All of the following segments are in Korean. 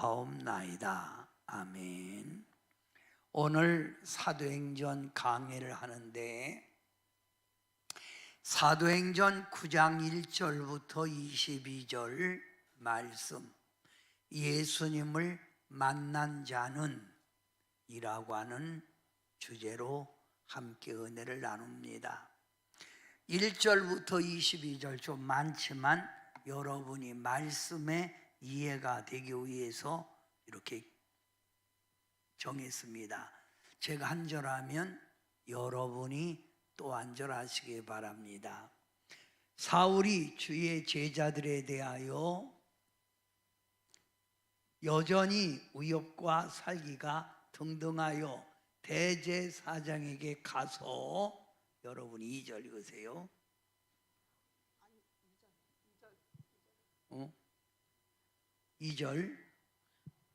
하옵나이다. 아멘. 오늘 사도행전 강해를 하는데 사도행전 9장 1절부터 22절 말씀, 예수님을 만난 자는 이라고 하는 주제로 함께 은혜를 나눕니다. 1절부터 22절 좀 많지만 여러분이 말씀에 이해가 되기 위해서 이렇게 정했습니다. 제가 한 절 하면 여러분이 또 한 절 하시기 바랍니다. 사울이 주의 제자들에 대하여 여전히 위협과 살기가 등등하여 대제사장에게 가서, 여러분 2절 읽으세요. 2절.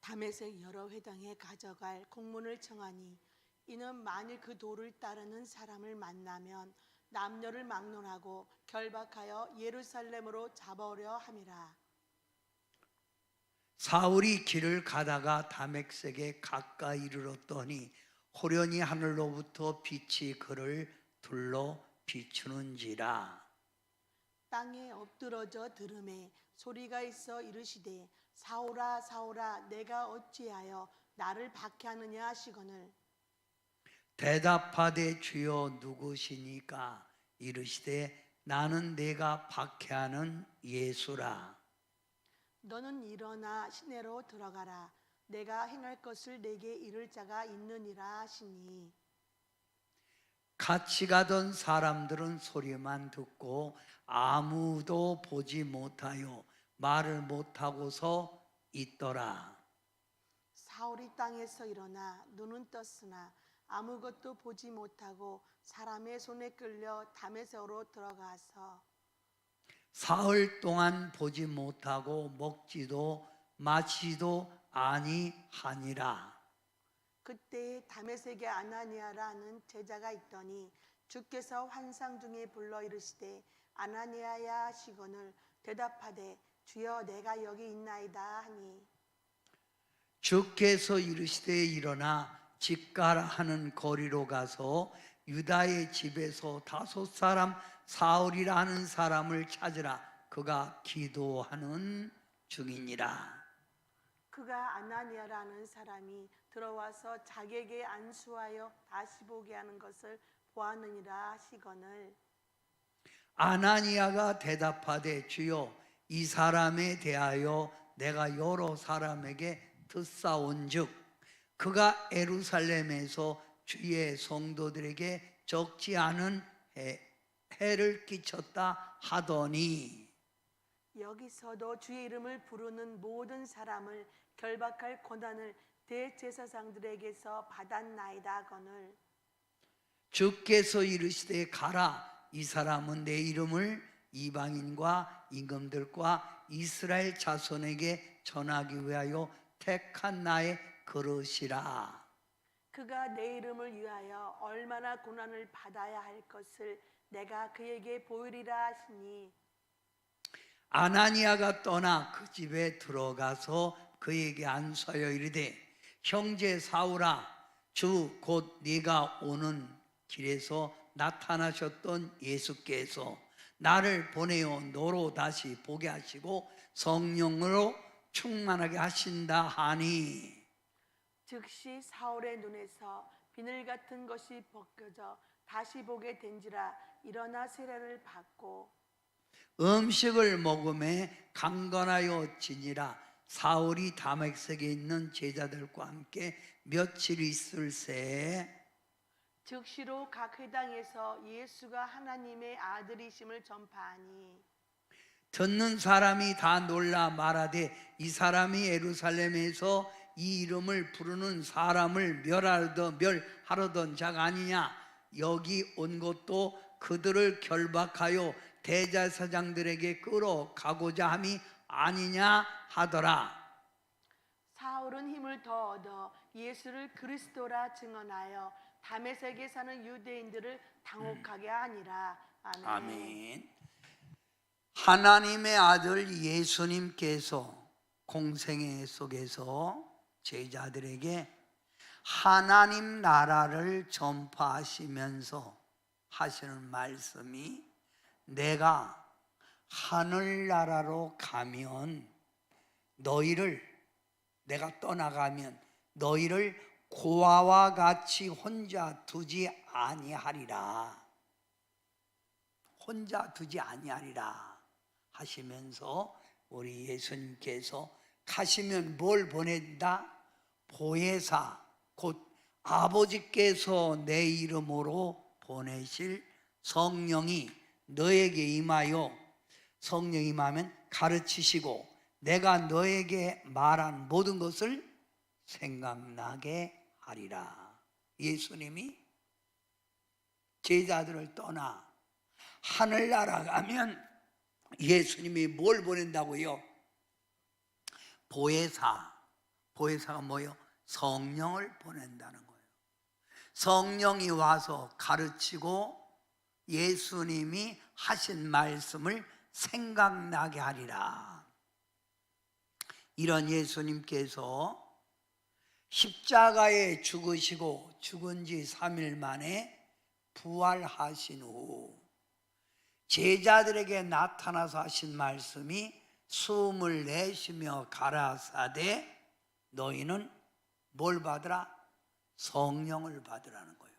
다메섹 여러 회당에 가져갈 공문을 청하니 이는 만일 그 도를 따르는 사람을 만나면 남녀를 막론하고 결박하여 예루살렘으로 잡아오려 함이라. 사울이 길을 가다가 다메섹에 가까이 이르렀더니 호련히 하늘로부터 빛이 그를 둘러 비추는지라. 땅에 엎드러져 들음에 소리가 있어 이르시되 사울아 사울아 내가 어찌하여 나를 박해하느냐 하시거늘 대답하되 주여 누구시니까? 이르시되 나는 내가 박해하는 예수라. 너는 일어나 시내로 들어가라. 내가 행할 것을 내게 이를 자가 있느니라 하시니 같이 가던 사람들은 소리만 듣고 아무도 보지 못하여 말을 못하고서 있더라. 사울이 땅에서 일어나 눈은 떴으나 아무것도 보지 못하고 사람의 손에 끌려 다메섹으로 들어가서 사흘 동안 보지 못하고 먹지도 마시지도 아니하니라. 그때 다메섹에 아나니아라는 제자가 있더니 주께서 환상 중에 불러 이르시되 아나니아야 하시거늘 대답하되 주여 내가 여기 있나이다 하니 주께서 이르시되 일어나 집가라 하는 거리로 가서 유다의 집에서 5 사람 사울이라 하는 사람을 찾으라. 그가 기도하는 중이니라. 그가 아나니아라는 사람이 들어와서 자기에게 안수하여 다시 보게 하는 것을 보았느니라 하시거늘 아나니아가 대답하되 주여 이 사람에 대하여 내가 여러 사람에게 듣사온즉 그가 예루살렘에서 주의 성도들에게 적지 않은 해를 끼쳤다 하더니 여기서도 주의 이름을 부르는 모든 사람을 결박할 권한을 대제사장들에게서 받았나이다 하거늘 주께서 이르시되 가라. 이 사람은 내 이름을 이방인과 임금들과 이스라엘 자손에게 전하기 위하여 택한 나의 그릇이라. 그가 내 이름을 위하여 얼마나 고난을 받아야 할 것을 내가 그에게 보이리라 하시니 아나니아가 떠나 그 집에 들어가서 그에게 안수하여 이르되 형제 사울아 주 곧 네가 오는 길에서 나타나셨던 예수께서 나를 보내어 너로 다시 보게 하시고 성령으로 충만하게 하신다 하니 즉시 사울의 눈에서 비늘 같은 것이 벗겨져 다시 보게 된지라 일어나 세례를 받고 음식을 먹음에 강건하여 지니라. 사울이 다메섹에 있는 제자들과 함께 며칠 있을새 즉시로 각 회당에서 예수가 하나님의 아들이심을 전파하니 듣는 사람이 다 놀라 말하되 이 사람이 예루살렘에서 이 이름을 부르는 사람을 멸하려던 자가 아니냐. 여기 온 것도 그들을 결박하여 대제사장들에게 끌어가고자 함이 아니냐 하더라. 사울은 힘을 더 얻어 예수를 그리스도라 증언하여 다메섹에 사는 유대인들을 당혹하게 하니라. 아멘. 아멘. 하나님의 아들 예수님께서 공생애 속에서 제자들에게 하나님 나라를 전파하시면서 하시는 말씀이, 내가 하늘나라로 가면 내가 떠나가면 너희를 고아와 같이 혼자 두지 아니하리라. 혼자 두지 아니하리라 하시면서 우리 예수님께서 가시면 뭘 보낸다? 보혜사, 곧 아버지께서 내 이름으로 보내실 성령이 너에게 임하여, 성령이 임하면 가르치시고 내가 너에게 말한 모든 것을 생각나게 하리라. 예수님이 제자들을 떠나 하늘나라 가면 예수님이 뭘 보낸다고요? 보혜사가 뭐예요? 성령을 보낸다는 거예요. 성령이 와서 가르치고 예수님이 하신 말씀을 생각나게 하리라. 이런 예수님께서 십자가에 죽으시고 죽은 지 3일 만에 부활하신 후 제자들에게 나타나서 하신 말씀이, 숨을 내쉬며 가라사대 너희는 뭘 받으라? 성령을 받으라는 거예요.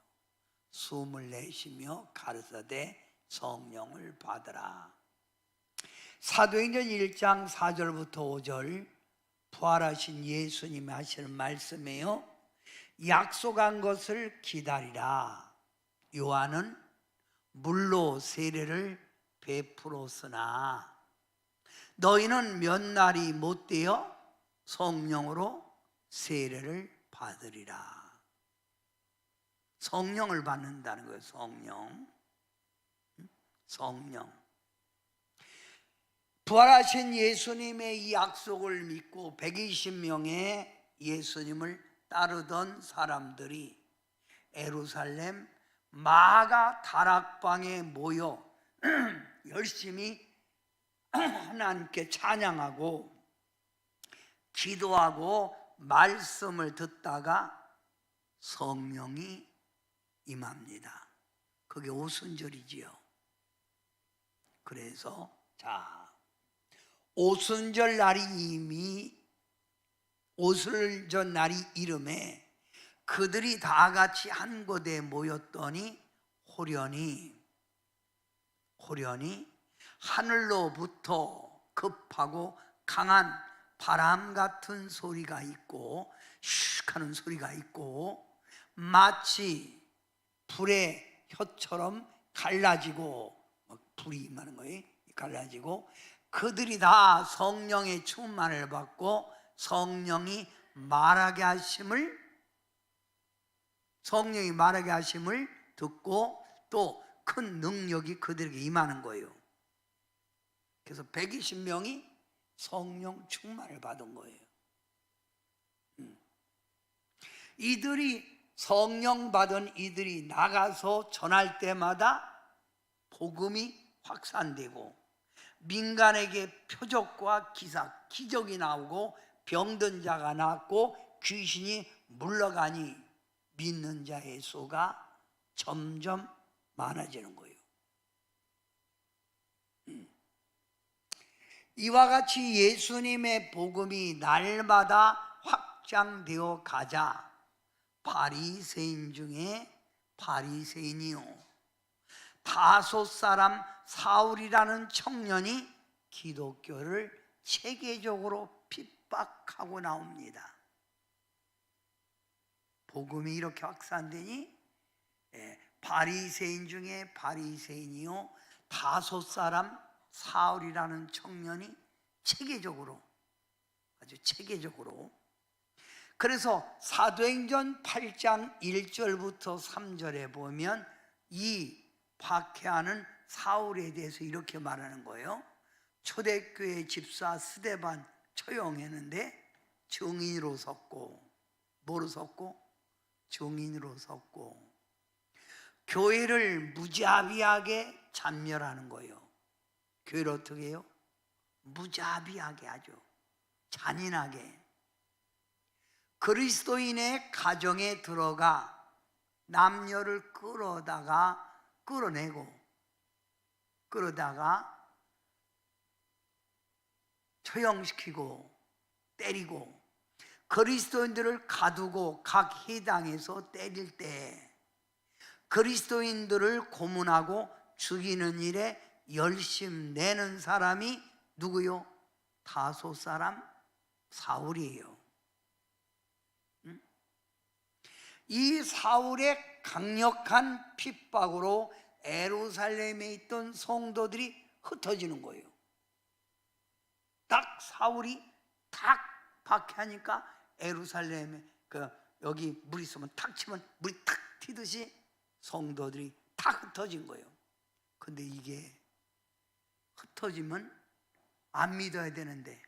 숨을 내쉬며 가라사대 성령을 받으라. 사도행전 1장 4절부터 5절, 부활하신 예수님이 하시는 말씀이에요. 약속한 것을 기다리라. 요한은 물로 세례를 베풀었으나 너희는 몇 날이 못 되어 성령으로 세례를 받으리라. 성령을 받는다는 거예요. 성령. 부활하신 예수님의 이 약속을 믿고 120명의 예수님을 따르던 사람들이 예루살렘 마가 다락방에 모여 열심히 하나님께 찬양하고 기도하고 말씀을 듣다가 성령이 임합니다. 그게 오순절이지요. 그래서 오순절 날이 이름에 그들이 다 같이 한 곳에 모였더니 호련히 하늘로부터 급하고 강한 바람 같은 소리가 있고 슉 하는 소리가 있고 마치 불의 혀처럼 갈라지고, 불이 임하는 거예요. 갈라지고 그들이 다 성령의 충만을 받고 성령이 말하게 하심을 듣고 또 큰 능력이 그들에게 임하는 거예요. 그래서 120명이 성령 충만을 받은 거예요. 이들이 성령 받은 이들이 나가서 전할 때마다 복음이 확산되고 민간에게 표적과 기적이 나오고 병든 자가 낫고 귀신이 물러가니 믿는 자의 수가 점점 많아지는 거예요. 이와 같이 예수님의 복음이 날마다 확장되어 가자 바리새인 중에 바리새인이요 다소 사람 사울이라는 청년이 기독교를 체계적으로 핍박하고 나옵니다. 복음이 이렇게 확산되니 바리새인 중에 바리새인이요 다소 사람 사울이라는 청년이 아주 체계적으로 그래서 사도행전 8장 1절부터 3절에 보면 이 박해하는 사울에 대해서 이렇게 말하는 거예요. 초대교회 집사 스데반 처형했는데 증인으로 섰고, 뭐로 섰고? 증인으로 섰고 교회를 무자비하게 잔멸하는 거예요. 교회를 어떻게 해요? 무자비하게 하죠. 잔인하게 그리스도인의 가정에 들어가 남녀를 끌어내고 그러다가 처형시키고 때리고 그리스도인들을 가두고 각 회당에서 때릴 때 그리스도인들을 고문하고 죽이는 일에 열심 내는 사람이 누구요? 다소 사람 사울이에요. 이 사울의 강력한 핍박으로 예루살렘에 있던 성도들이 흩어지는 거예요. 딱 사울이 탁 박해하니까 예루살렘에 여기 물 있으면 탁 치면 물이 탁 튀듯이 성도들이 탁 흩어진 거예요. 근데 이게 흩어지면 안 믿어야 되는데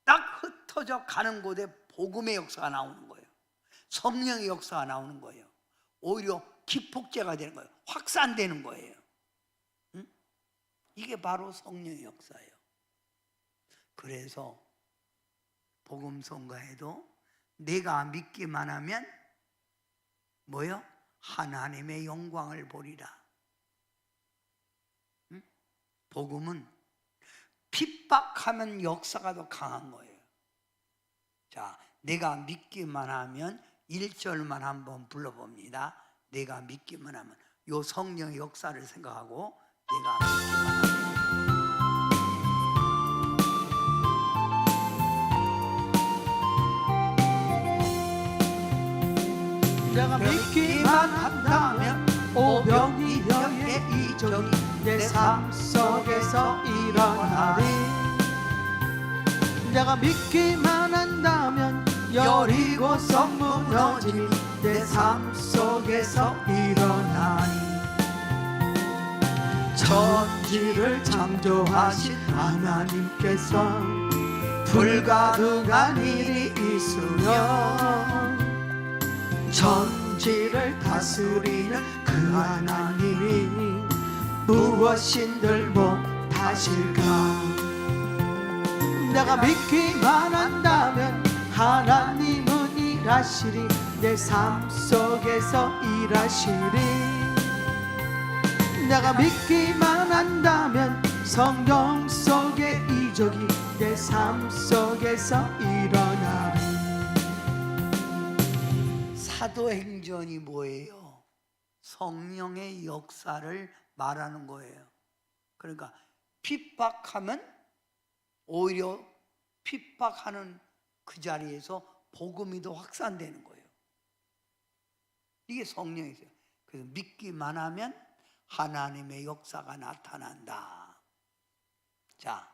딱 흩어져 가는 곳에 복음의 역사가 나오는 거예요. 성령의 역사가 나오는 거예요. 오히려 기폭제가 되는 거예요. 확산되는 거예요. 응? 이게 바로 성령의 역사예요. 그래서 복음 선가에도 내가 믿기만 하면 뭐요? 하나님의 영광을 보리라. 응? 복음은 핍박하면 역사가 더 강한 거예요. 자, 내가 믿기만 하면 1절만 한번 불러봅니다. 내가 믿기만 하면, 요 성령의 역사를 생각하고 내가 믿기만 하면, 내가 믿기만 한다면 오병이 여의 이적이 내 삶 속에서 일어나리. 내가 믿기만 한다면 여리고성 무너짐이 내 삶 속에서 일어나니. 천지를 창조하신 하나님께서 불가능한 일이 있으면 천지를 다스리는 그 하나님이 무엇인들 못하실까. 내가 믿기만 한다면 하나님은 일하시리. 내 삶 속에서 일하시리. 내가 믿기만 한다면 성경 속의 이적이 내 삶 속에서 일어나리. 사도행전이 뭐예요? 성령의 역사를 말하는 거예요. 그러니까 핍박하면 오히려 핍박하는 그 자리에서 복음이 더 확산되는 거예요. 이게 성령이세요. 그래서 믿기만 하면 하나님의 역사가 나타난다. 자,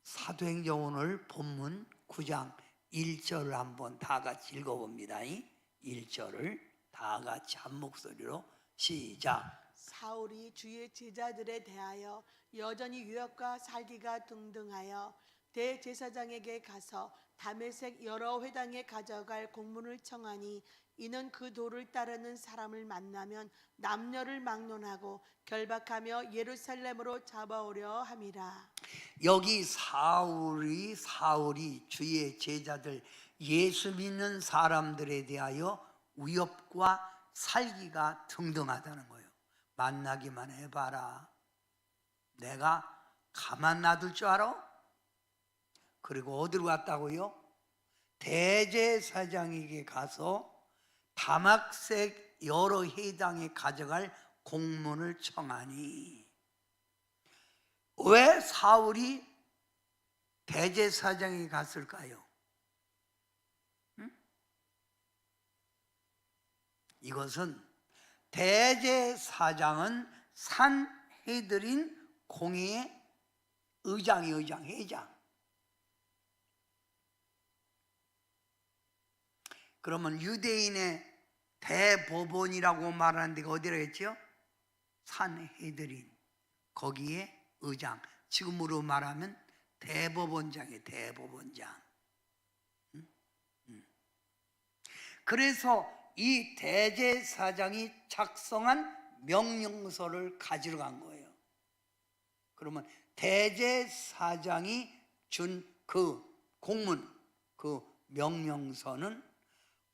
사도행전 오늘 본문 9장 1절을 한번 다 같이 읽어봅니다. 1절을 다 같이 한 목소리로 시작. 사울이 주의 제자들에 대하여 여전히 유혹과 살기가 등등하여 대제사장에게 가서 다메섹 여러 회당에 가져갈 공문을 청하니 이는 그 도를 따르는 사람을 만나면 남녀를 막론하고 결박하며 예루살렘으로 잡아오려 함이라. 여기 사울이 주의 제자들 예수 믿는 사람들에 대하여 위협과 살기가 등등하다는 거예요. 만나기만 해봐라. 내가 가만 놔둘 줄 알아? 그리고 어디로 갔다고요? 대제사장에게 가서 다막색 여러 회당에 가져갈 공문을 청하니. 왜 사울이 대제사장에 갔을까요? 이것은 대제사장은 산헤드린 공회의 회장. 그러면 유대인의 대법원이라고 말하는 데가 어디라 했죠? 산헤드린, 거기에 의장, 지금으로 말하면 대법원장이에요. 대법원장. 그래서 이 대제사장이 작성한 명령서를 가지러 간 거예요. 그러면 대제사장이 준 그 공문, 그 명령서는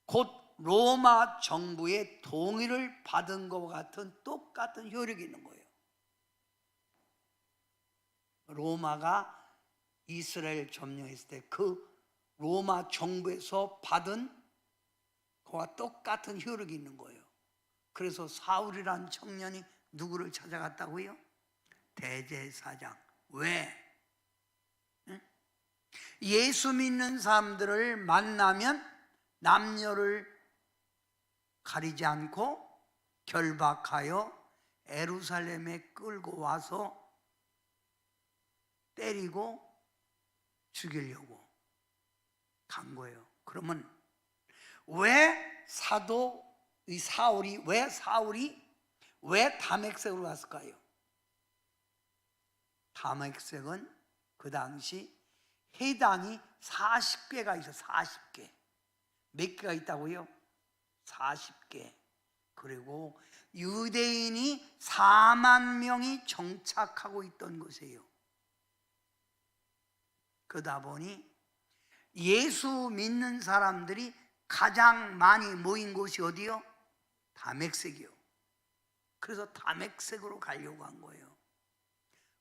곧 로마 정부의 동의를 받은 것과 같은 똑같은 효력이 있는 거예요. 로마가 이스라엘 점령했을 때 그 로마 정부에서 받은 그와 똑같은 효력이 있는 거예요. 그래서 사울이라는 청년이 누구를 찾아갔다고요? 대제사장. 왜? 응? 예수 믿는 사람들을 만나면 남녀를 가리지 않고 결박하여 예루살렘에 끌고 와서 때리고 죽이려고 간 거예요. 그러면 왜 사울이 왜 다메섹으로 갔을까요? 다메섹은 그 당시 해당이 40개가 있어. 40개. 몇 개가 있다고요? 40개. 그리고 유대인이 4만 명이 정착하고 있던 곳이에요. 그러다 보니 예수 믿는 사람들이 가장 많이 모인 곳이 어디요? 다메섹이요. 그래서 다메섹으로 가려고 한 거예요.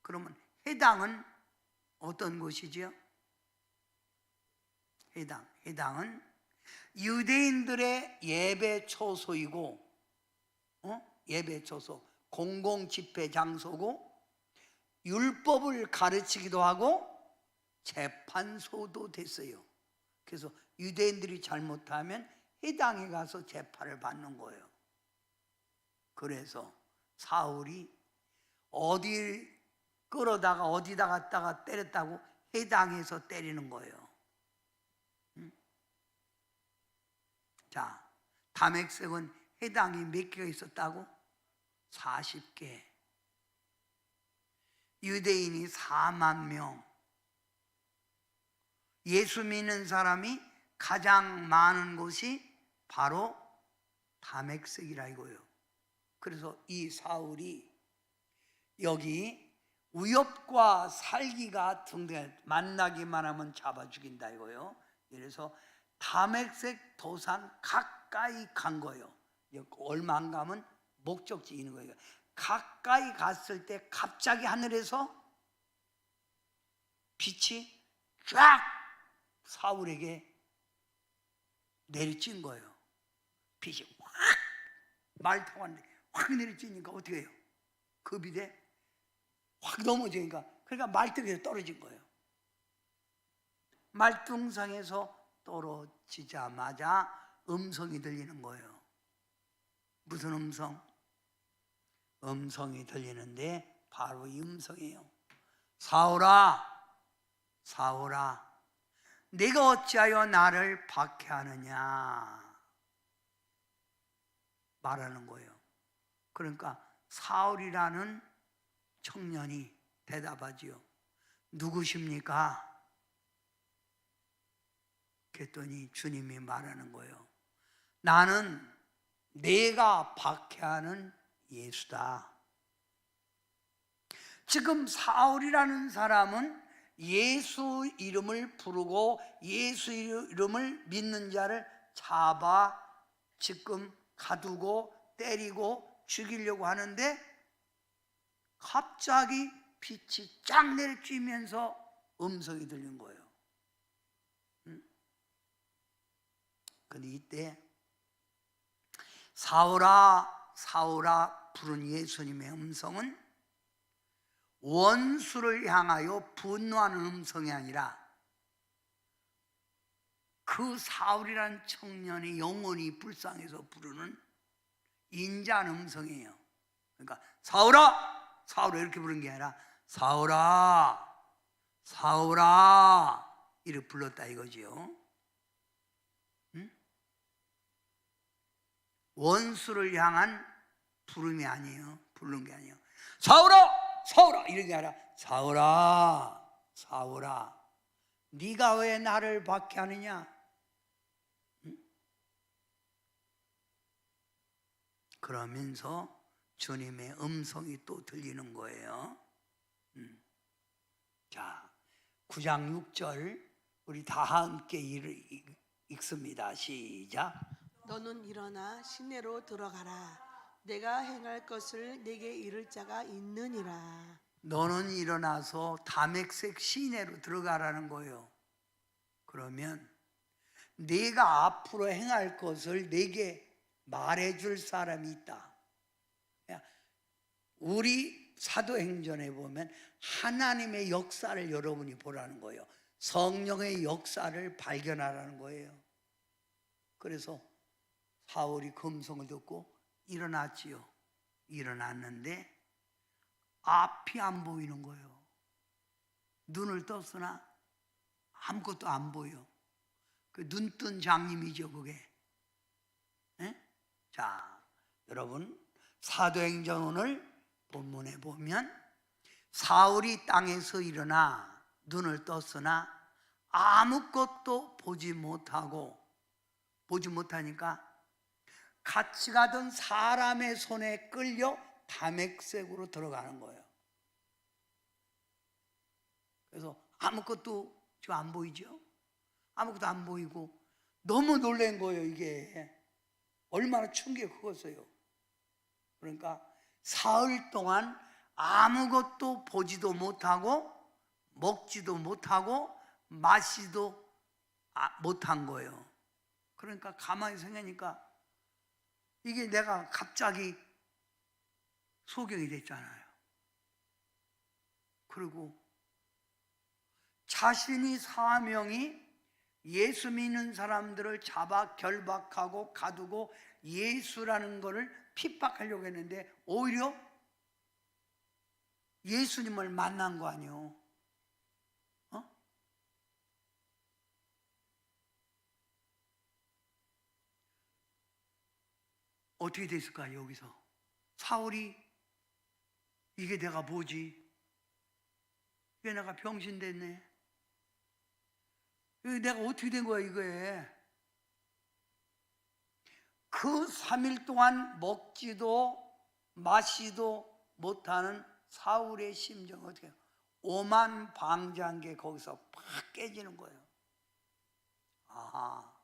그러면 해당은 어떤 곳이지요? 해당은 유대인들의 예배 초소이고, 예배 초소, 공공 집회 장소고, 율법을 가르치기도 하고 재판소도 됐어요. 그래서 유대인들이 잘못하면 해당에 가서 재판을 받는 거예요. 그래서 사울이 어디 끌어다가 어디다 갔다가 때렸다고 해당에서 때리는 거예요. 자, 다메섹은 해당이 몇 개가 있었다고? 40개. 유대인이 4만 명. 예수 믿는 사람이 가장 많은 곳이 바로 다메섹이라 이거예요. 그래서 이 사울이 여기 위협과 살기가 등등 만나기만 하면 잡아 죽인다 이거예요. 그래서 다메섹 도상 가까이 간 거예요. 얼마 안 가면 목적지 있는 거예요. 가까이 갔을 때 갑자기 하늘에서 빛이 쫙 사울에게 내리친 거예요. 빛이 확 말 타고 왔는데 확 내리치니까 어떻게 해요? 그 빛에 확 넘어지니까 그러니까 말뚝에서 떨어진 거예요. 말뚝상에서 떨어지자마자 음성이 들리는 거예요. 무슨 음성? 음성이 들리는데 바로 이 음성이에요. 사울아, 사울아, 네가 어찌하여 나를 박해하느냐 말하는 거예요. 그러니까 사울이라는 청년이 대답하지요. 누구십니까? 그랬더니 주님이 말하는 거예요. 나는 내가 박해하는 예수다. 지금 사울이라는 사람은 예수 이름을 부르고 예수 이름을 믿는 자를 잡아 지금 가두고 때리고 죽이려고 하는데 갑자기 빛이 쫙 내리쬐면서 음성이 들린 거예요. 근데 이때 사울아 사울아 부른 예수님의 음성은 원수를 향하여 분노하는 음성이 아니라 그 사울이라는 청년이 영혼이 불쌍해서 부르는 인자한 음성이에요. 그러니까 사울아 사울아 이렇게 부른 게 아니라 사울아 사울아 이렇게 불렀다 이거지요. 원수를 향한 부름이 아니에요. 부른 게 아니에요. 사울아 사울아 이런 게 아니라 사울아 사울아 네가 왜 나를 박해하느냐? 그러면서 주님의 음성이 또 들리는 거예요. 자, 9장 6절 우리 다 함께 읽습니다. 시작. 너는 일어나 시내로 들어가라. 내가 행할 것을 내게 이를 자가 있느니라. 너는 일어나서 다메섹 시내로 들어가라는 거예요. 그러면 네가 앞으로 행할 것을 내게 말해줄 사람이 있다. 우리 사도행전에 보면 하나님의 역사를 여러분이 보라는 거예요. 성령의 역사를 발견하라는 거예요. 그래서 사울이 금성을 듣고 일어났지요. 일어났는데 앞이 안 보이는 거예요. 눈을 떴으나 아무것도 안 보여. 그 눈뜬 장님이죠, 그게. 에? 자, 여러분, 사도행전 오늘 본문에 보면 사울이 땅에서 일어나 눈을 떴으나 아무것도 보지 못하니까 같이 가던 사람의 손에 끌려 다메섹으로 들어가는 거예요. 그래서 아무것도 지금 안 보이죠? 아무것도 안 보이고 너무 놀란 거예요. 이게 얼마나 충격이 크겠어요. 그러니까 사흘 동안 아무것도 보지도 못하고 먹지도 못하고 마시도 못한 거예요. 그러니까 가만히 생각하니까 이게 내가 갑자기 소경이 됐잖아요. 그리고 자신이 사명이 예수 믿는 사람들을 잡아 결박하고 가두고 예수라는 것을 핍박하려고 했는데 오히려 예수님을 만난 거 아니에요. 어떻게 됐을까? 여기서 사울이 이게 내가 뭐지? 이게 내가 병신됐네. 이게 내가 어떻게 된 거야 이거에? 그 3일 동안 먹지도 마시도 못하는 사울의 심정 어떻게 해요? 오만 방자한 게 거기서 팍 깨지는 거예요. 아,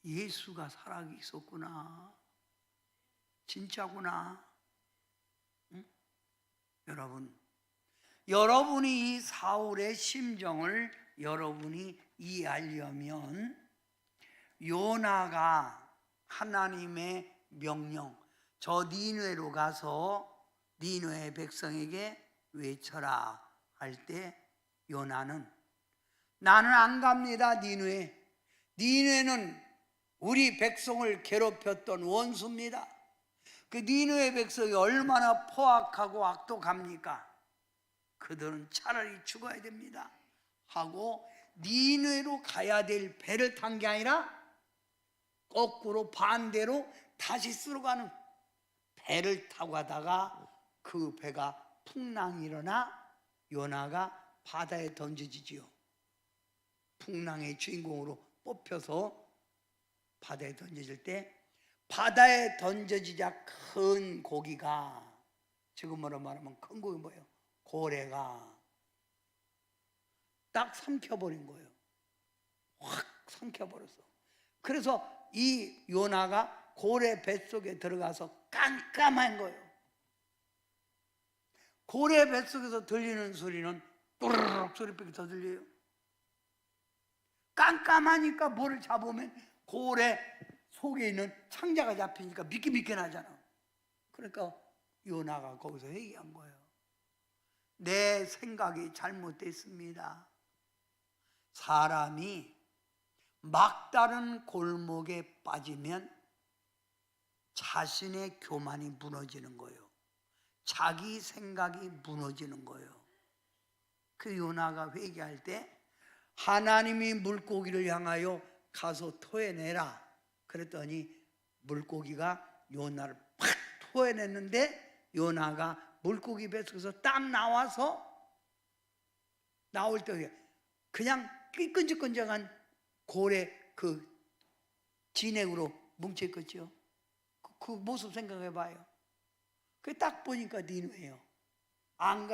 예수가 살아 있었구나. 진짜구나. 응? 여러분이 이 사울의 심정을 여러분이 이해하려면 요나가 하나님의 명령, 저 니느웨로 가서 니느웨 백성에게 외쳐라 할 때 요나는 나는 안 갑니다. 니느웨는 우리 백성을 괴롭혔던 원수입니다. 그 니느웨 백성이 얼마나 포악하고 악독합니까? 그들은 차라리 죽어야 됩니다 하고 니느웨로 가야 될 배를 탄 게 아니라 거꾸로 반대로 다시 쓰러 가는 배를 타고 가다가 그 배가 풍랑이 일어나 요나가 바다에 던져지지요. 풍랑의 주인공으로 뽑혀서 바다에 던져질 때 바다에 던져지자 큰 고기가, 지금으로 말하면 큰 고기 뭐예요? 고래가 딱 삼켜버린 거예요. 확 삼켜버렸어. 그래서 이 요나가 고래 뱃속에 들어가서 깜깜한 거예요. 고래 뱃속에서 들리는 소리는 또르륵 소리밖에 더 들려요. 깜깜하니까 뭐를 잡으면 고래 속에 있는 창자가 잡히니까 미끼미끼나잖아. 그러니까 요나가 거기서 회개한 거예요. 내 생각이 잘못됐습니다. 사람이 막다른 골목에 빠지면 자신의 교만이 무너지는 거예요. 자기 생각이 무너지는 거예요. 그 요나가 회개할 때 하나님이 물고기를 향하여 가서 토해내라 그랬더니 물고기가 요나를 팍 토해냈는데 요나가 물고기 뱃속에서 딱 나와서 나올 때 그냥 끈적끈적한 고래 그 진액으로 뭉쳐있겠죠. 그 모습 생각해봐요. 그 딱 보니까 니느웨예요. 안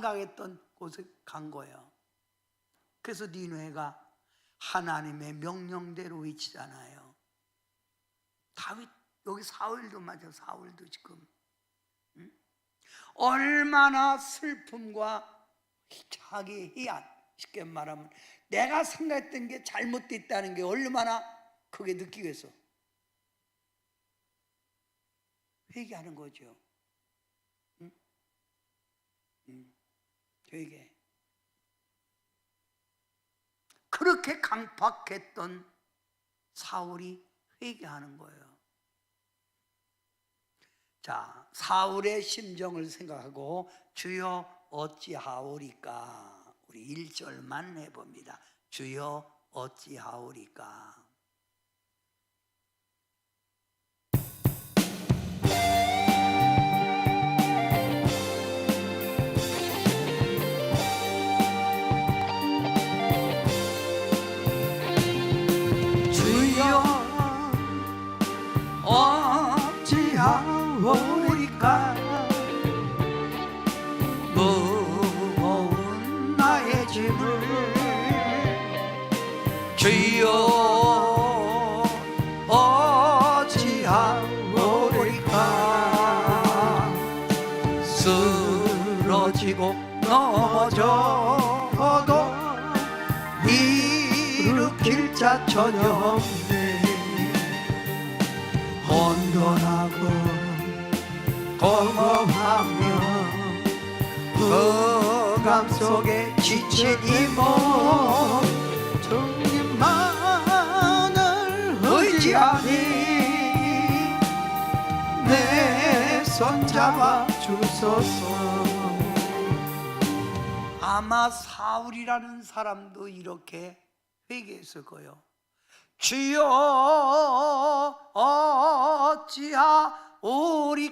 가겠던 곳에 간 거예요. 그래서 니느웨가 하나님의 명령대로 외치잖아요. 다윗, 여기 사울도 맞아. 사울도 지금 얼마나 슬픔과 자기 희한, 쉽게 말하면 내가 생각했던 게 잘못됐다는 게 얼마나 크게 느끼겠어. 회개하는 거죠. 회개. 그렇게 강팍했던 사울이 회개하는 거예요. 자, 사울의 심정을 생각하고 주여 어찌하오리까. 우리 1절만 해봅니다. 주여 어찌하오리까. 주여 어찌하오리까. 무거운 나의 짐을 주여 어찌하오리까. 쓰러지고 넘어져도 일으킬 자 전혀 없네. 혼돈하고 공허하며 흑암 속에 지친 이 몸 주님만을 의지하니 내 손 잡아 주소서. 아마 사울이라는 사람도 이렇게 회개했을 거예요. 주여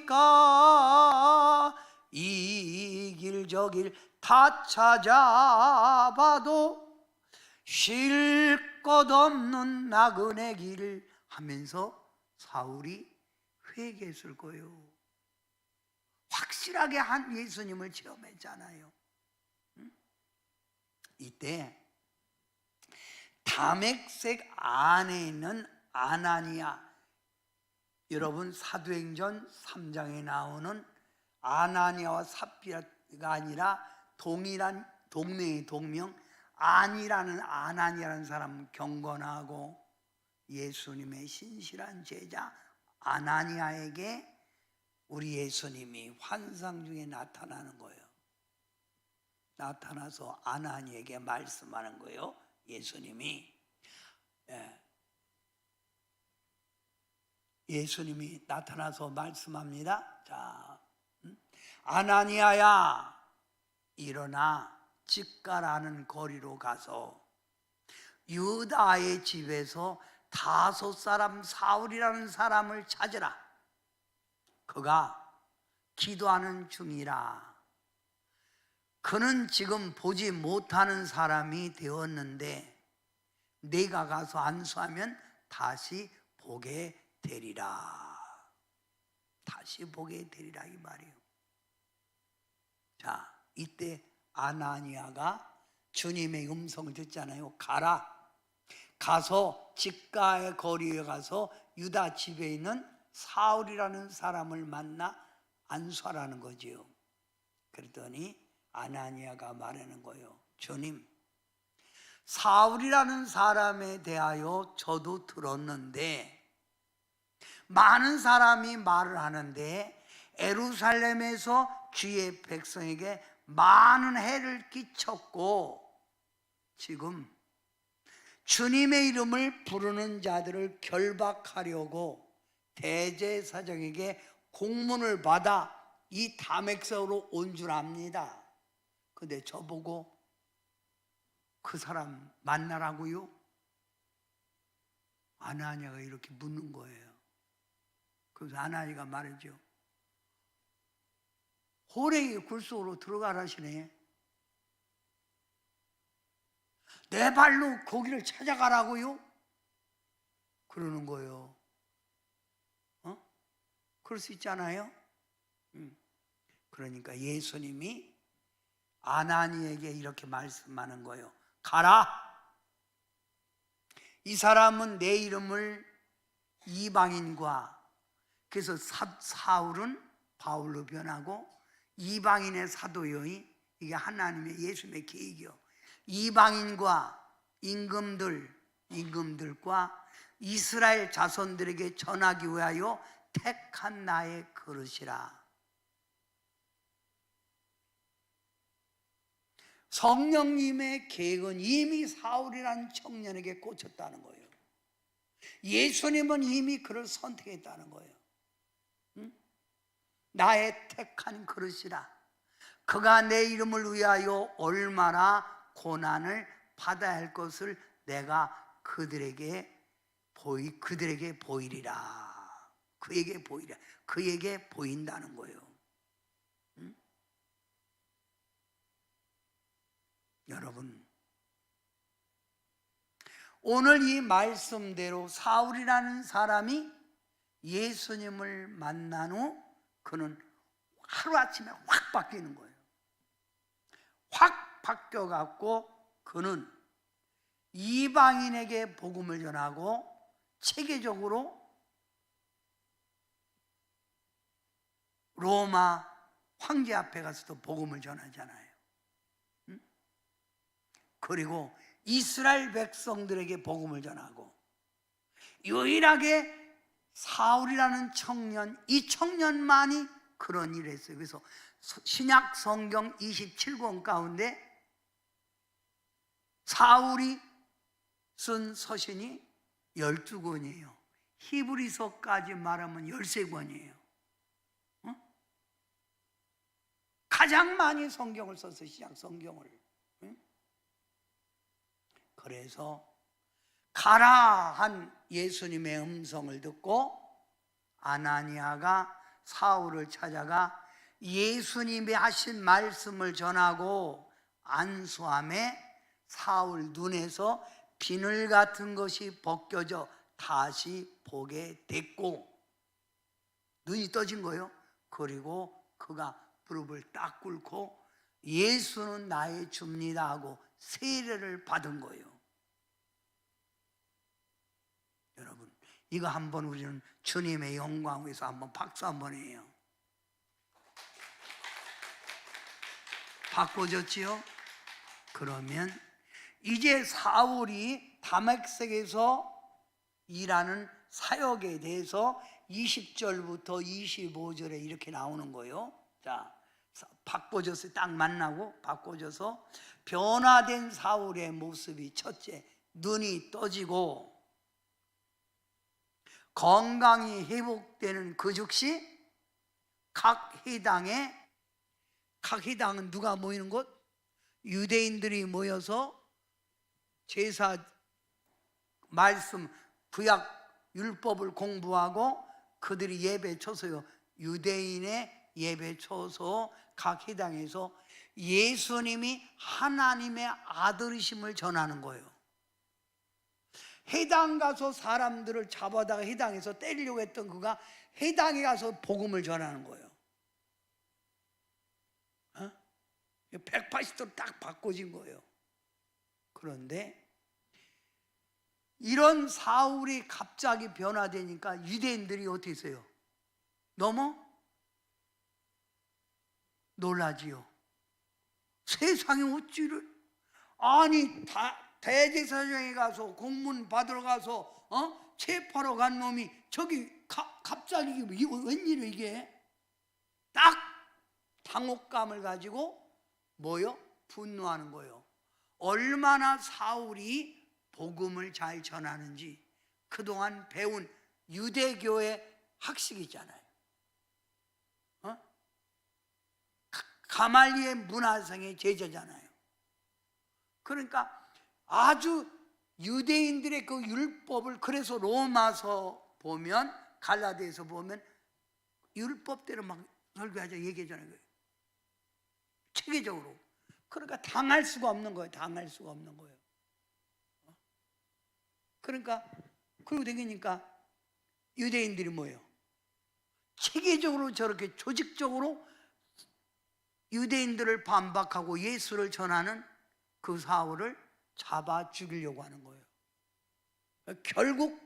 어찌하오리까. 이 길 저 길 다 찾아봐도 쉴 것 없는 나그네 길을 하면서 사울이 회개했을 거예요. 확실하게 한 예수님을 체험했잖아요. 이때 다메섹 안에 있는 아나니아, 여러분 사도행전 3장에 나오는 아나니아와 삽비라가 아니라 동일한 동명의 동명 아나니아라는 사람 경건하고 예수님의 신실한 제자 아나니아에게 우리 예수님이 환상 중에 나타나는 거예요. 나타나서 아나니에게 말씀하는 거예요. 예수님이 예수님이 나타나서 말씀합니다. 자, 아나니아야 일어나 집가라는 거리로 가서 유다의 집에서 다소 사람 사울이라는 사람을 찾으라. 그가 기도하는 중이라. 그는 지금 보지 못하는 사람이 되었는데 내가 가서 안수하면 다시 보게 되리라. 다시 보게 되리라 이 말이에요. 자, 이때 아나니아가 주님의 음성을 듣잖아요. 가라. 가서 집가의 거리에 가서 유다 집에 있는 사울이라는 사람을 만나 안수하라는 거지요. 그랬더니 아나니아가 말하는 거예요. 주님, 사울이라는 사람에 대하여 저도 들었는데 많은 사람이 말을 하는데 예루살렘에서 주의 백성에게 많은 해를 끼쳤고 지금 주님의 이름을 부르는 자들을 결박하려고 대제사장에게 공문을 받아 이 다메섹으로 온 줄 압니다. 근데 저보고 그 사람 만나라고요? 아나니아가 이렇게 묻는 거예요. 그래서 아나니아가 말이죠. 호랭이 굴 속으로 들어가라시네. 내 발로 거기를 찾아가라고요? 그러는 거예요. 그럴 수 있잖아요. 그러니까 예수님이 아나니에게 이렇게 말씀하는 거예요. 가라. 이 사람은 내 이름을 이방인과, 그래서 사울은 바울로 변하고 이방인의 사도요이, 이게 하나님의 예수님의 계획이요. 이방인과 임금들과 이스라엘 자손들에게 전하기 위하여 택한 나의 그릇이라. 성령님의 계획은 이미 사울이라는 청년에게 꽂혔다는 거예요. 예수님은 이미 그를 선택했다는 거예요. 나의 택한 그릇이라. 그가 내 이름을 위하여 얼마나 고난을 받아야 할 것을 내가 그들에게 보이리라. 그에게 보이리라. 그에게 보인다는 거예요. 여러분, 오늘 이 말씀대로 사울이라는 사람이 예수님을 만난 후 그는 하루아침에 확 바뀌는 거예요. 확 바뀌어갖고 그는 이방인에게 복음을 전하고 체계적으로 로마 황제 앞에 가서도 복음을 전하잖아요. 그리고 이스라엘 백성들에게 복음을 전하고, 유일하게 사울이라는 청년, 이 청년만이 그런 일을 했어요. 그래서 신약 성경 27권 가운데 사울이 쓴 서신이 12권이에요. 히브리서까지 말하면 13권이에요. 가장 많이 성경을 썼어요, 신약 성경을. 그래서 가라 한 예수님의 음성을 듣고 아나니아가 사울을 찾아가 예수님이 하신 말씀을 전하고 안수함에 사울 눈에서 비늘 같은 것이 벗겨져 다시 보게 됐고, 눈이 떠진 거예요. 그리고 그가 무릎을 딱 꿇고 예수는 나의 주입니다 하고 세례를 받은 거예요. 여러분, 이거 한번 우리는 주님의 영광 위해서 한번 박수 한번 해요. 바꿔줬지요? 그러면 이제 사울이 다메섹에서 일하는 사역에 대해서 20절부터 25절에 이렇게 나오는 거예요. 자, 바꿔줘서 딱 만나고 바꿔줘서 변화된 사울의 모습이, 첫째, 눈이 떠지고 건강이 회복되는 그 즉시 각 회당은 누가 모이는 곳? 유대인들이 모여서 제사 말씀 구약 율법을 공부하고 그들이 예배 쳐서요, 유대인의 예배 쳐서 각 회당에서 예수님이 하나님의 아들이심을 전하는 거예요. 회당 가서 사람들을 잡아다가 회당에서 때리려고 했던 그가 회당에 가서 복음을 전하는 거예요. 180도로 딱 바꿔진 거예요. 그런데 이런 사울이 갑자기 변화되니까 유대인들이 어떻게 했어요? 너무 놀라지요. 세상에 어찌를, 아니 대제사장에 가서 공문 받으러 가서 체포하러 간 놈이 저기 갑자기 이거 웬일이야 이게? 딱 당혹감을 가지고 뭐요? 분노하는 거예요. 얼마나 사울이 복음을 잘 전하는지 그동안 배운 유대교의 학식이 있잖아요. 가말리엘 문화생의 제자잖아요. 그러니까 아주 유대인들의 그 율법을, 그래서 로마서 보면, 갈라디아서 보면 율법대로 막 설교하자 얘기하잖아요. 체계적으로. 그러니까 당할 수가 없는 거예요. 당할 수가 없는 거예요. 그러니까 그러고 되니까 유대인들이 뭐예요? 체계적으로 저렇게 조직적으로 유대인들을 반박하고 예수를 전하는 그 사울을 잡아 죽이려고 하는 거예요. 결국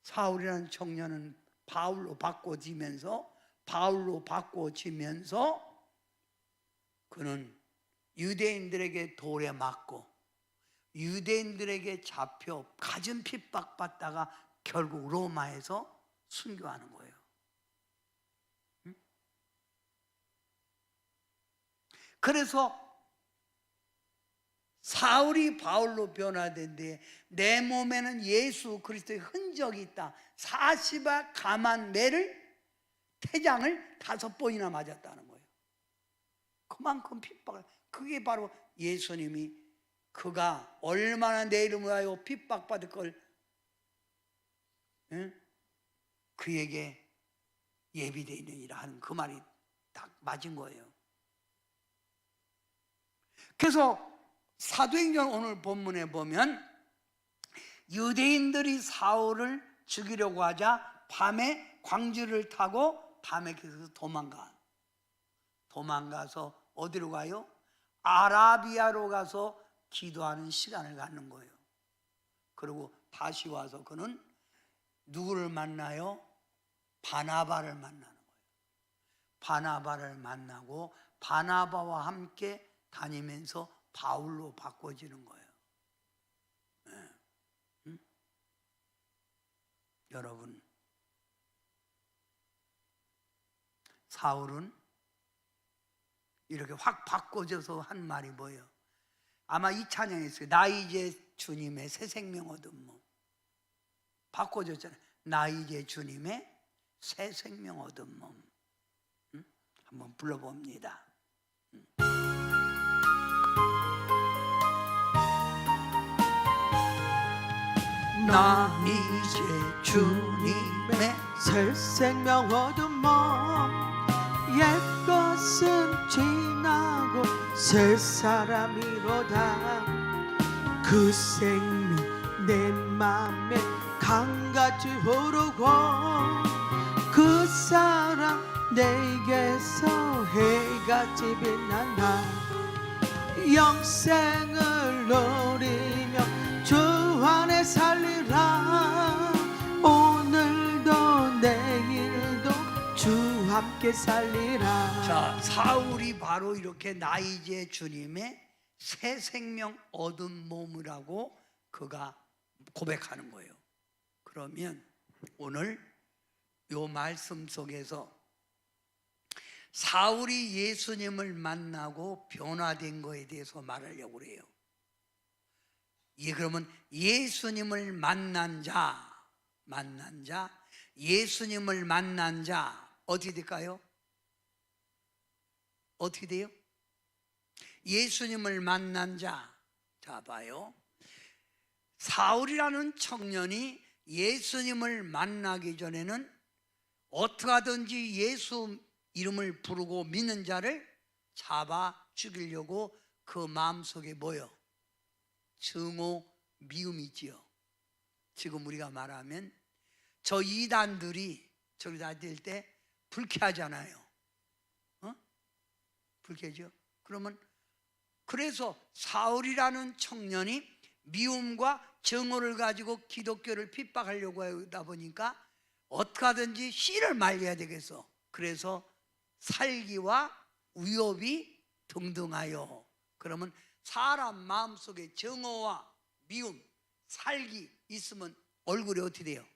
사울이라는 청년은 바울로 바꿔지면서 그는 유대인들에게 돌에 맞고 유대인들에게 잡혀 갖은 핍박받다가 결국 로마에서 순교하는 거예요. 그래서 사울이 바울로 변화된 뒤에 내 몸에는 예수 그리스도의 흔적이 있다. 40알 감한 매를 태장을 5번이나 맞았다는 거예요. 그만큼 핍박을. 그게 바로 예수님이 그가 얼마나 내 이름을 하여 핍박받을 걸 그에게 예비되어 있느니라 하는 그 말이 딱 맞은 거예요. 그래서 사도행전 오늘 본문에 보면 유대인들이 사울을 죽이려고 하자 밤에 광주를 타고 밤에 계속 도망가서 어디로 가요? 아라비아로 가서 기도하는 시간을 갖는 거예요. 그리고 다시 와서 그는 누구를 만나요? 바나바를 만나는 거예요. 바나바를 만나고 바나바와 함께 다니면서 바울로 바꿔지는 거예요. 여러분, 사울은 이렇게 확 바꿔져서 한 말이 뭐예요? 아마 이 찬양에 있어요. 나 이제 주님의 새 생명 얻은 몸. 바꿔졌잖아요. 나 이제 주님의 새 생명 얻은 몸. 한번 불러봅니다. 나 이제 주님의 새 생명 얻은 몸 옛것은 지나고 새 사람이로다 그 생명 내 맘에 강같이 흐르고 그 사랑 내게서 해같이 빛난다 영생을 누리며 주 안에 살리라 오늘도 내일도 주 함께 살리라. 자, 사울이 바로 이렇게 나 이제 주님의 새 생명 얻은 몸이라고 그가 고백하는 거예요. 그러면 오늘 요 말씀 속에서 사울이 예수님을 만나고 변화된 거에 대해서 말하려고 그래요. 그러면 예수님을 만난 자, 예수님을 만난 자 어떻게 될까요? 어떻게 돼요? 예수님을 만난 자, 자 봐요. 사울이라는 청년이 예수님을 만나기 전에는 어떻게 하든지 예수 이름을 부르고 믿는 자를 잡아 죽이려고 그 마음속에 뭐요? 증오, 미움이 있지요. 지금 우리가 말하면 저 이단들이 저기 다닐 때 불쾌하잖아요. 불쾌죠. 그러면 그래서 사울이라는 청년이 미움과 증오를 가지고 기독교를 핍박하려고 하다 보니까 어떻게 하든지 씨를 말려야 되겠어. 그래서 살기와 위협이 등등하여 그러면 사람 마음속에 증오와 미움, 살기 있으면 얼굴이 어떻게 돼요?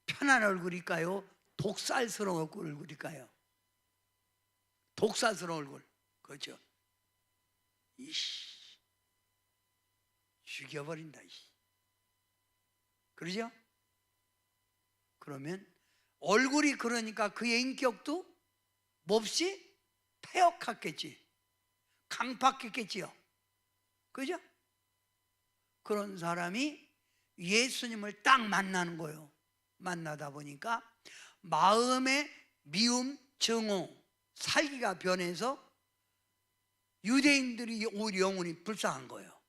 편한 얼굴일까요? 독살스러운 얼굴일까요? 독살스러운 얼굴. 그렇죠? 이씨, 죽여버린다. 이씨. 그러죠? 그러면 얼굴이 그러니까 그의 인격도 몹시 폐역했겠지. 강팍했겠지요. 그죠? 그런 사람이 예수님을 딱 만나는 거예요. 만나다 보니까 마음의 미움, 증오, 살기가 변해서 유대인들이 오히려 영혼이 불쌍한 거예요.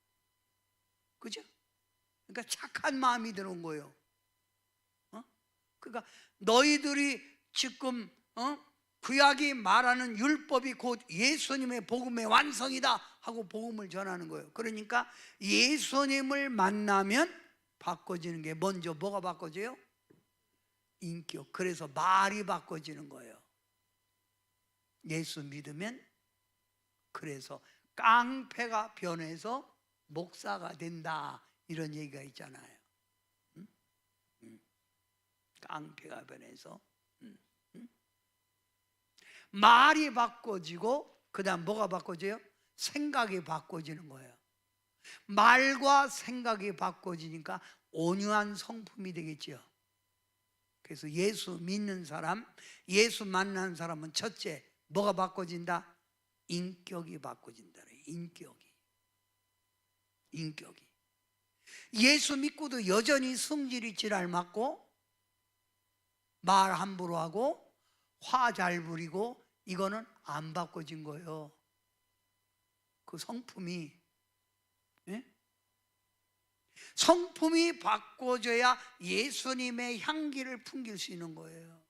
그죠? 그러니까 착한 마음이 드는 거예요. 그러니까 너희들이 지금 구약이 말하는 율법이 곧 예수님의 복음의 완성이다 하고 복음을 전하는 거예요. 그러니까 예수님을 만나면 바꿔지는 게 먼저 뭐가 바꿔져요? 인격. 그래서 말이 바꿔지는 거예요. 예수 믿으면 그래서 깡패가 변해서 목사가 된다 이런 얘기가 있잖아요. 깡패가 변해서 말이 바꿔지고 그 다음 뭐가 바꿔져요? 생각이 바꿔지는 거예요. 말과 생각이 바꿔지니까 온유한 성품이 되겠죠. 그래서 예수 믿는 사람, 예수 만나는 사람은 첫째 뭐가 바꿔진다? 인격이 바꿔진다. 인격이. 예수 믿고도 여전히 성질이 지랄 맞고 말 함부로 하고 화 잘 부리고 이거는 안 바꿔진 거예요. 그 성품이 성품이 바꿔져야 예수님의 향기를 풍길 수 있는 거예요.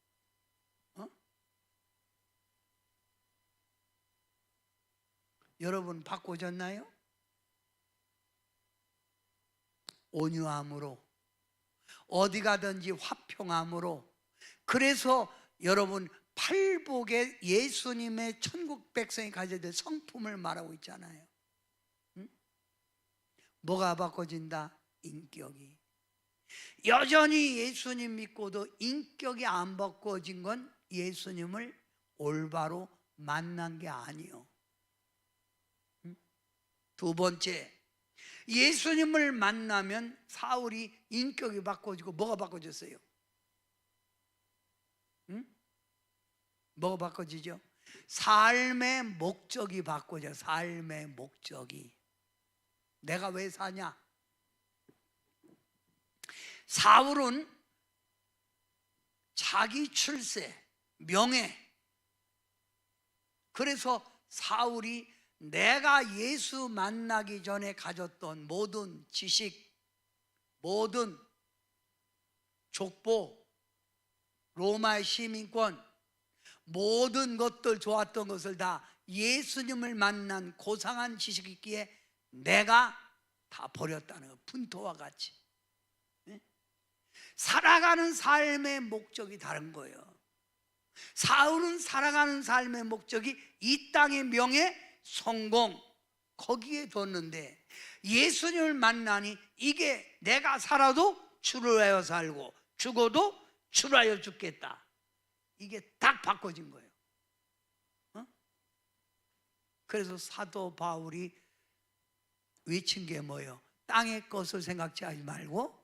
여러분 바꿔졌나요? 온유함으로 어디 가든지 화평함으로. 그래서 여러분 팔복에 예수님의 천국 백성이 가져야 될 성품을 말하고 있잖아요. 뭐가 바꿔진다? 인격이. 여전히 예수님 믿고도 인격이 안 바꿔진 건 예수님을 올바로 만난 게 아니에요. 두 번째, 예수님을 만나면 사울이 인격이 바꿔지고 뭐가 바꿔졌어요? 뭐가 바꿔지죠? 삶의 목적이 바꿔져. 삶의 목적이. 내가 왜 사냐? 사울은 자기 출세, 명예. 그래서 사울이 내가 예수 만나기 전에 가졌던 모든 지식, 모든 족보, 로마의 시민권, 모든 것들 좋았던 것을 다 예수님을 만난 고상한 지식이 있기에 내가 다 버렸다는 거. 분토와 같이. 살아가는 삶의 목적이 다른 거예요. 사울은 살아가는 삶의 목적이 이 땅의 명예, 성공 거기에 뒀는데 예수님을 만나니 이게 내가 살아도 주를 하여 살고 죽어도 주를 하여 죽겠다. 이게 딱 바꿔진 거예요. 그래서 사도 바울이 외친 게 뭐예요? 땅의 것을 생각지 하지 말고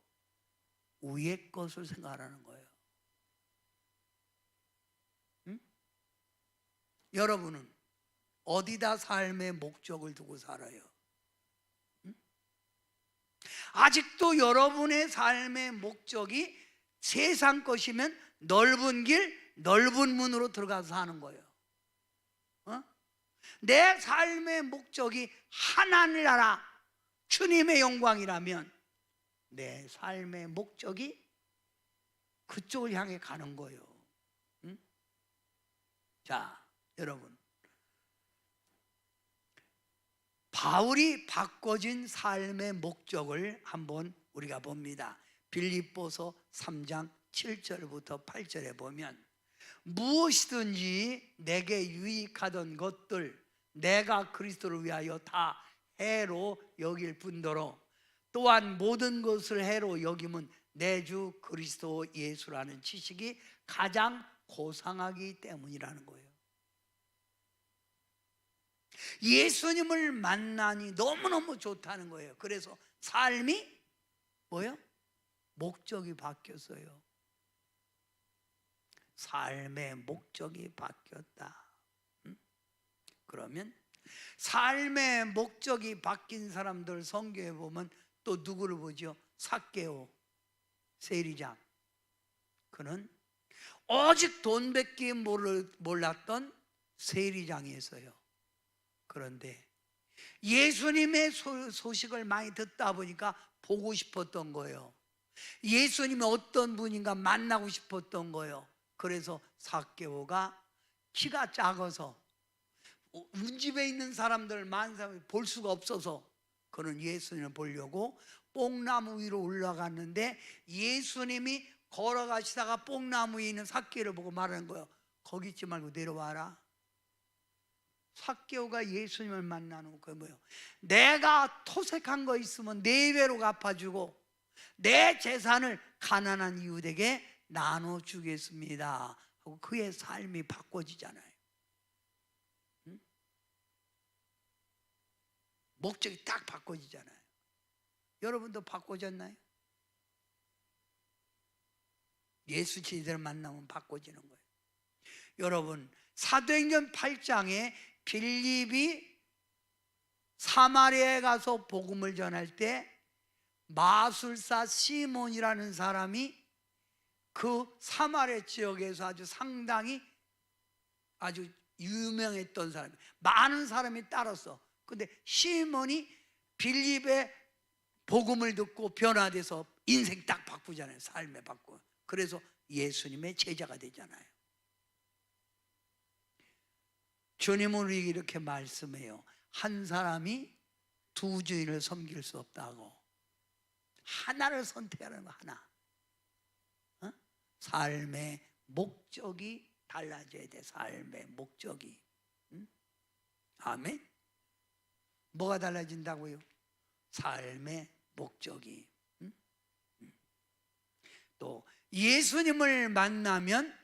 위의 것을 생각하라는 거예요. 여러분은 어디다 삶의 목적을 두고 살아요? 아직도 여러분의 삶의 목적이 세상 것이면 넓은 길, 넓은 문으로 들어가서 사는 거예요. 내 삶의 목적이 하나님 나라, 주님의 영광이라면 내 삶의 목적이 그쪽을 향해 가는 거예요. 자, 여러분, 바울이 바꿔진 삶의 목적을 한번 우리가 봅니다. 빌립보서 3장 7절부터 8절에 보면 무엇이든지 내게 유익하던 것들 내가 그리스도를 위하여 다 해로 여길 뿐더러 또한 모든 것을 해로 여김은 내 주 그리스도 예수라는 지식이 가장 고상하기 때문이라는 거예요. 예수님을 만나니 너무너무 좋다는 거예요. 그래서 삶이 뭐예요? 목적이 바뀌었어요. 삶의 목적이 바뀌었다. 그러면 삶의 목적이 바뀐 사람들 성경에 보면 또 누구를 보죠? 삭개오, 세리장. 그는 오직 돈밖에 몰랐던 세리장이었어요. 그런데 예수님의 소식을 많이 듣다 보니까 보고 싶었던 거예요. 예수님이 어떤 분인가 만나고 싶었던 거예요. 그래서 삭개오가 키가 작아서 운집에 있는 사람들 많은 사람이 볼 수가 없어서 그는 예수님을 보려고 뽕나무 위로 올라갔는데 예수님이 걸어가시다가 뽕나무 위에 있는 삭개를 보고 말하는 거예요. 거기 있지 말고 내려와라. 삭개오가 예수님을 만나는 거 뭐예요? 내가 토색한 거 있으면 4배로 갚아주고 내 재산을 가난한 이웃에게 나눠주겠습니다 하고 그의 삶이 바꿔지잖아요. 응? 목적이 딱 바꿔지잖아요. 여러분도 바꿔졌나요? 예수 제자를 만나면 바꿔지는 거예요. 여러분, 사도행전 8장에 빌립이 사마리아에 가서 복음을 전할 때 마술사 시몬이라는 사람이 그 사마리아 지역에서 아주 상당히 아주 유명했던 사람이에요. 많은 사람이 따랐어. 근데 시몬이 빌립의 복음을 듣고 변화돼서 인생 딱 바꾸잖아요. 삶에 바꾸고. 그래서 예수님의 제자가 되잖아요. 주님은 우리에게 이렇게 말씀해요. 한 사람이 두 주인을 섬길 수 없다고. 하나를 선택하는 거 하나. 어? 삶의 목적이 달라져야 돼. 삶의 목적이. 응? 아멘. 뭐가 달라진다고요? 삶의 목적이. 응? 또 예수님을 만나면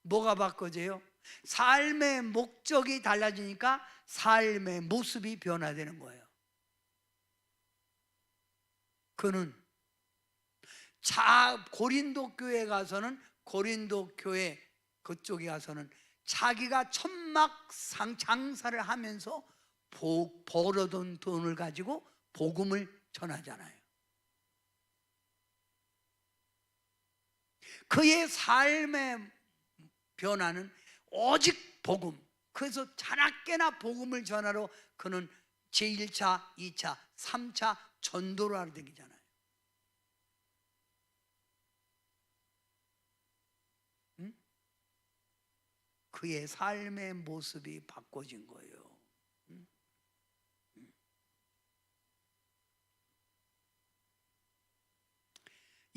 뭐가 바꿔져요? 삶의 목적이 달라지니까 삶의 모습이 변화되는 거예요. 그는 고린도 교회 가서는 고린도 교회 그쪽에 가서는 자기가 천막 장사를 하면서 벌어둔 돈을 가지고 복음을 전하잖아요. 그의 삶의 변화는 오직 복음. 그래서 자나깨나 복음을 전하러 그는 제1차, 2차, 3차 전도를 하러 다니잖아요. 응? 그의 삶의 모습이 바꿔진 거예요. 응? 응.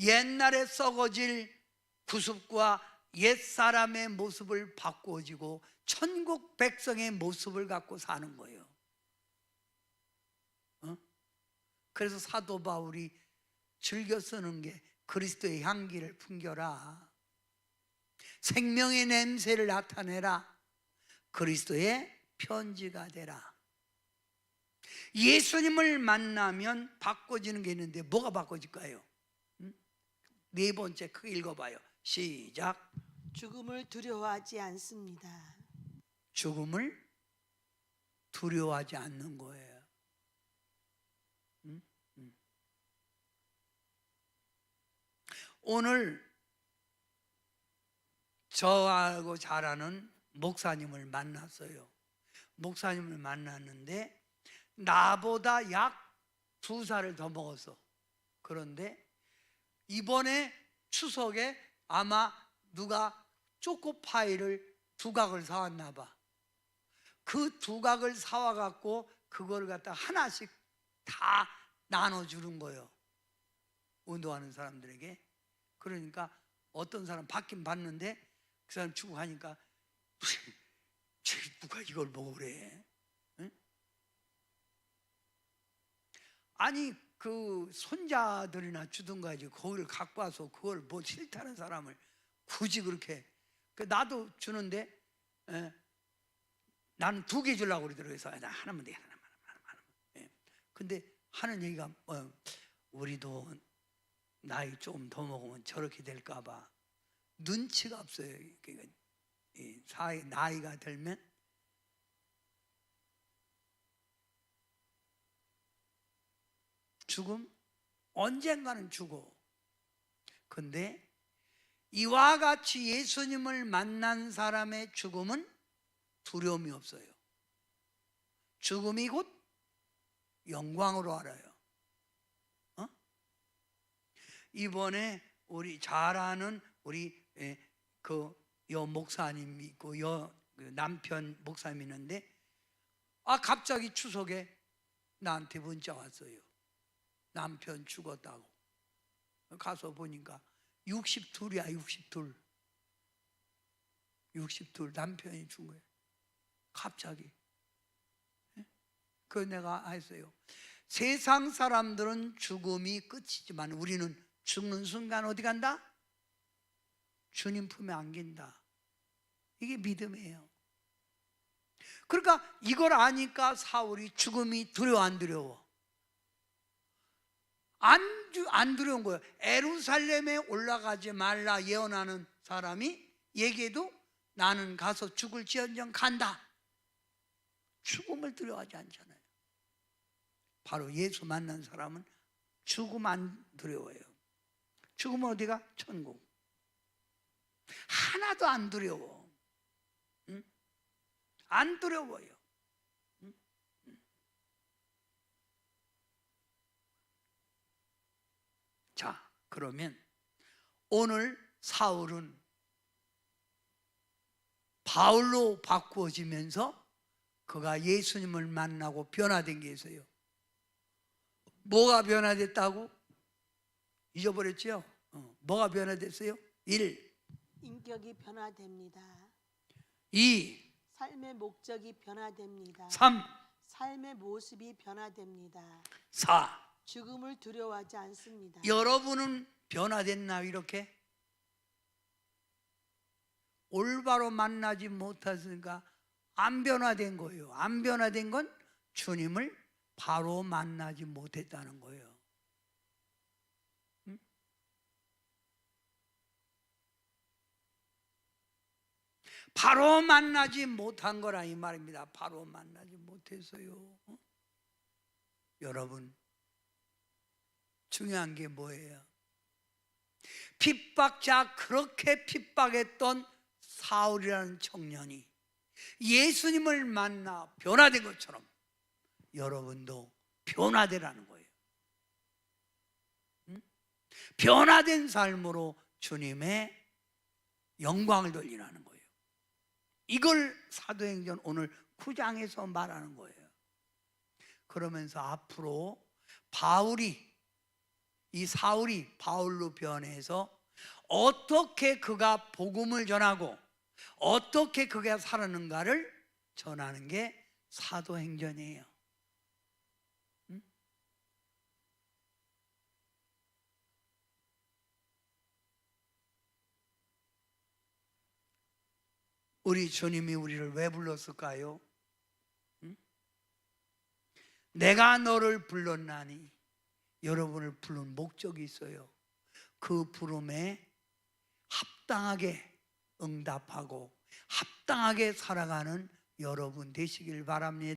옛날에 썩어질 구습과 옛사람의 모습을 바꾸어지고 천국 백성의 모습을 갖고 사는 거예요. 그래서 사도 바울이 즐겨 쓰는 게 그리스도의 향기를 풍겨라, 생명의 냄새를 나타내라, 그리스도의 편지가 되라. 예수님을 만나면 바꿔지는 게 있는데 뭐가 바꿔질까요? 네 번째 크게 읽어봐요. 시작. 죽음을 두려워하지 않습니다. 죽음을 두려워하지 않는 거예요. 오늘 저하고 잘 아는 목사님을 만났어요. 목사님을 만났는데 나보다 약 2살을 더 먹었어. 그런데 이번에 추석에 아마 누가 초코파이를 2각을 사왔나 봐. 그 2각을 사와 갖고 그걸 갖다 하나씩 다 나눠주는 거예요. 운동하는 사람들에게. 그러니까 어떤 사람 받긴 받는데 그 사람 주고 가니까 누가 이걸 먹으래? 응? 아니 그 손자들이나 주든가 하지 거기를 갖고 와서 그걸 뭐 싫다는 사람을 굳이 그렇게. 나도 주는데 나는 2개 주려고 그러더라고요. 그래서 나 하나만 돼, 하나만. 근데 하는 얘기가 우리도 나이 좀 더 먹으면 저렇게 될까 봐 눈치가 없어요. 나이가 들면 죽음 언젠가는 죽어. 근데 이와 같이 예수님을 만난 사람의 죽음은 두려움이 없어요. 죽음이 곧 영광으로 알아요. 이번에 우리 잘 아는 우리 여 목사님 있고 그 남편 목사님 있는데 갑자기 추석에 나한테 문자 왔어요. 남편 죽었다고. 가서 보니까 62이야. 62 남편이 죽은 거예요. 갑자기. 그 내가 했어요. 세상 사람들은 죽음이 끝이지만 우리는 죽는 순간 어디 간다? 주님 품에 안긴다. 이게 믿음이에요. 그러니까 이걸 아니까 사울이 죽음이 두려워 안 두려워? 안 두려운 거예요. 예루살렘에 올라가지 말라 예언하는 사람이 얘기해도 나는 가서 죽을지언정 간다. 죽음을 두려워하지 않잖아요. 바로 예수 만난 사람은 죽음 안 두려워해요. 죽으면 어디가? 천국. 하나도 안 두려워. 응? 안 두려워요. 응? 자, 그러면 오늘 사울은 바울로 바꾸어지면서 그가 예수님을 만나고 변화된 게 있어요. 뭐가 변화됐다고? 잊어버렸죠? 뭐가 변화됐어요? 1. 인격이 변화됩니다. 2. 삶의 목적이 변화됩니다. 3. 삶의 모습이 변화됩니다. 4. 죽음을 두려워하지 않습니다. 여러분은 변화됐나 이렇게? 올바로 만나지 못했으니까 안 변화된 거예요. 안 변화된 건 주님을 바로 만나지 못했다는 거예요. 응? 바로 만나지 못한 거라 이 말입니다. 바로 만나지 못했어요. 여러분, 중요한 게 뭐예요? 핍박자 그렇게 핍박했던 사울이라는 청년이 예수님을 만나 변화된 것처럼 여러분도 변화되라는 거예요. 응? 변화된 삶으로 주님의 영광을 돌리라는 거예요. 이걸 사도행전 오늘 9장에서 말하는 거예요. 그러면서 앞으로 이 사울이 바울로 변해서 어떻게 그가 복음을 전하고 어떻게 그가 살았는가를 전하는 게 사도행전이에요. 응? 우리 주님이 우리를 왜 불렀을까요? 응? 내가 너를 불렀나니 여러분을 부른 목적이 있어요. 그 부름에 합당하게 응답하고 합당하게 살아가는 여러분 되시길 바랍니다.